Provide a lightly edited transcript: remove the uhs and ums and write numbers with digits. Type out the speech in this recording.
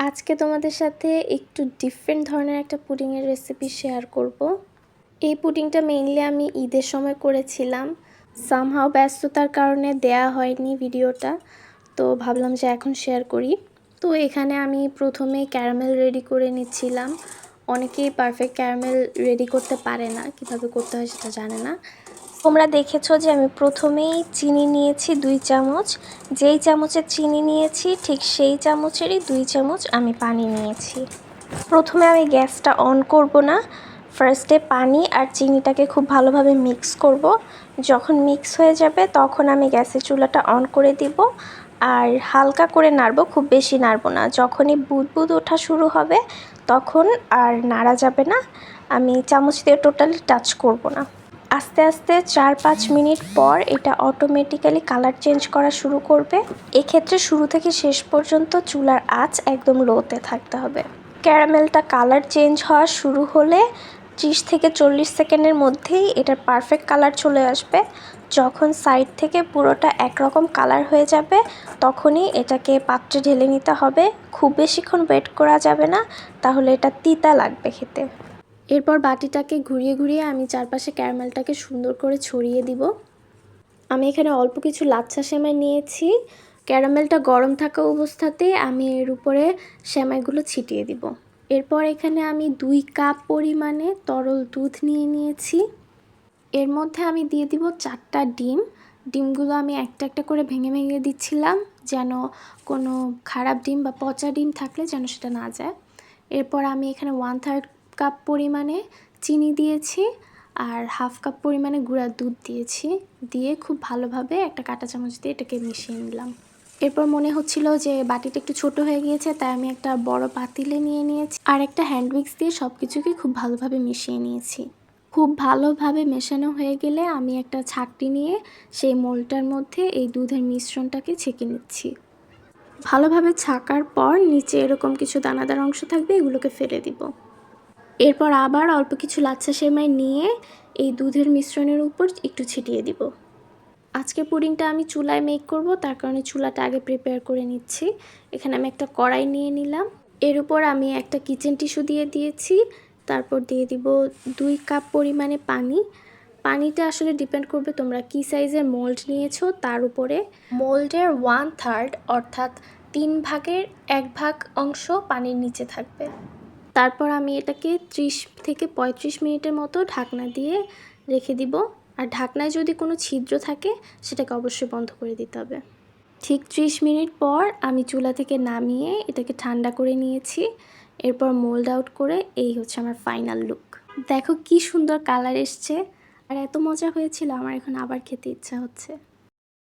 আজকে তোমাদের সাথে একটু ডিফারেন্ট ধরনের একটা পুডিংয়ের রেসিপি শেয়ার করব। এই পুডিংটা মেইনলি আমি ঈদের সময় করেছিলাম। সামহাও ব্যস্ততার কারণে দেয়া হয়নি ভিডিওটা, তো ভাবলাম যে এখন শেয়ার করি। তো এখানে আমি প্রথমে ক্যারামেল রেডি করে নিচ্ছিলাম। অনেকেই পারফেক্ট ক্যারামেল রেডি করতে পারে না, কিভাবে করতে হয় সেটা জানে না। তোমরা দেখেছো যে আমি প্রথমেই চিনি নিয়েছি 2 চামচ। যেই চামচের চিনি নিয়েছি ঠিক সেই চামচেরই 2 চামচ আমি পানি নিয়েছি। প্রথমে আমি গ্যাসটা অন করব না, ফার্স্টে পানি আর চিনিটাকে খুব ভালোভাবে মিক্স করব। যখন মিক্স হয়ে যাবে তখন আমি গ্যাসের চুলাটা অন করে দিব আর হালকা করে নাড়ব, খুব বেশি নাড়ব না। যখনই বুদবুদ ওঠা শুরু হবে তখন আর নাড়া যাবে না, আমি চামচ দিয়ে টোটালি টাচ করব না। আস্তে আস্তে 4-5 মিনিট পর এটা অটোমেটিক্যালি কালার চেঞ্জ করা শুরু করবে। এক্ষেত্রে শুরু থেকে শেষ পর্যন্ত চুলার আঁচ একদম লোতে থাকতে হবে। ক্যারামেলটা কালার চেঞ্জ হওয়া শুরু হলে 30 থেকে 40 সেকেন্ডের মধ্যেই এটার পারফেক্ট কালার চলে আসবে। যখন সাইড থেকে পুরোটা একরকম কালার হয়ে যাবে তখনই এটাকে পাত্রে ঢেলে নিতে হবে। খুব বেশিক্ষণ ওয়েট করা যাবে না, তাহলে এটা তিতা লাগবে খেতে। এরপর বাটিটাকে ঘুরিয়ে ঘুরিয়ে আমি চারপাশে ক্যারামেলটাকে সুন্দর করে ছড়িয়ে দিব। আমি এখানে অল্প কিছু লাচ্ছা সেমাই নিয়েছি। ক্যারামেলটা গরম থাকা অবস্থাতেই আমি এর উপরে সেমাইগুলো ছিটিয়ে দিব। এরপর এখানে আমি 2 কাপ পরিমাণে তরল দুধ নিয়ে নিয়েছি। এর মধ্যে আমি দিয়ে দিব 4টা ডিম। ডিমগুলো আমি একটা একটা করে ভেঙে ভেঙে দিচ্ছিলাম, যেন কোনো খারাপ ডিম বা পচা ডিম থাকলে যেন সেটা না যায়। এরপর আমি এখানে 1/3 কাপ পরিমাণে চিনি দিয়েছি আর 1/2 কাপ পরিমাণে গুঁড়া দুধ দিয়েছি। দিয়ে খুব ভালোভাবে একটা কাঁটা চামচ দিয়ে এটাকে মিশিয়ে নিলাম। এরপর মনে হচ্ছিল যে বাটিটা একটু ছোট হয়ে গিয়েছে, তাই আমি একটা বড় পাতিলে নিয়ে নিয়েছি আর একটা হ্যান্ড উইক্স দিয়ে সব কিছুকে খুব ভালোভাবে মিশিয়ে নিয়েছি। খুব ভালোভাবে মেশানো হয়ে গেলে আমি একটা ছাঁকনি নিয়ে সেই মোল্ডটার মধ্যে এই দুধের মিশ্রণটাকে ছেঁকে নিচ্ছি। ভালোভাবে ছাকার পর নিচে এরকম কিছু দানাদার অংশ থাকবে, এগুলোকে ফেলে দিব। এরপর আবার অল্প কিছু লাচ্ছা সেমাই নিয়ে এই দুধের মিশ্রণের উপর একটু ছিটিয়ে দিব। আজকে পুডিংটা আমি চুলায় মেক করব, তার কারণে চুলাটা আগে প্রিপেয়ার করে নিচ্ছি। এখানে আমি একটা কড়াই নিয়ে নিলাম। এর উপর আমি একটা কিচেন টিস্যু দিয়ে দিয়েছি। তারপর দিয়ে দিব 2 কাপ পরিমাণে পানি। পানিটা আসলে ডিপেন্ড করবে তোমরা কী সাইজের মোল্ড নিয়েছো তার উপরে। মোল্ডের 1/3 অর্থাৎ 3 ভাগের 1 ভাগ অংশ পানির নিচে থাকবে। তারপর আমি এটাকে 30 থেকে 35 মিনিটের মতো ঢাকনা দিয়ে রেখে দিব। আর ঢাকনায় যদি কোনো ছিদ্র থাকে সেটাকে অবশ্যই বন্ধ করে দিতে হবে। ঠিক 30 মিনিট পর আমি চুলা থেকে নামিয়ে এটাকে ঠান্ডা করে নিয়েছি। এরপর মোল্ড আউট করে এই হচ্ছে আমার ফাইনাল লুক। দেখো কি সুন্দর কালার এসছে আর এত মজা হয়েছিল, আমার এখন আবার খেতে ইচ্ছা হচ্ছে।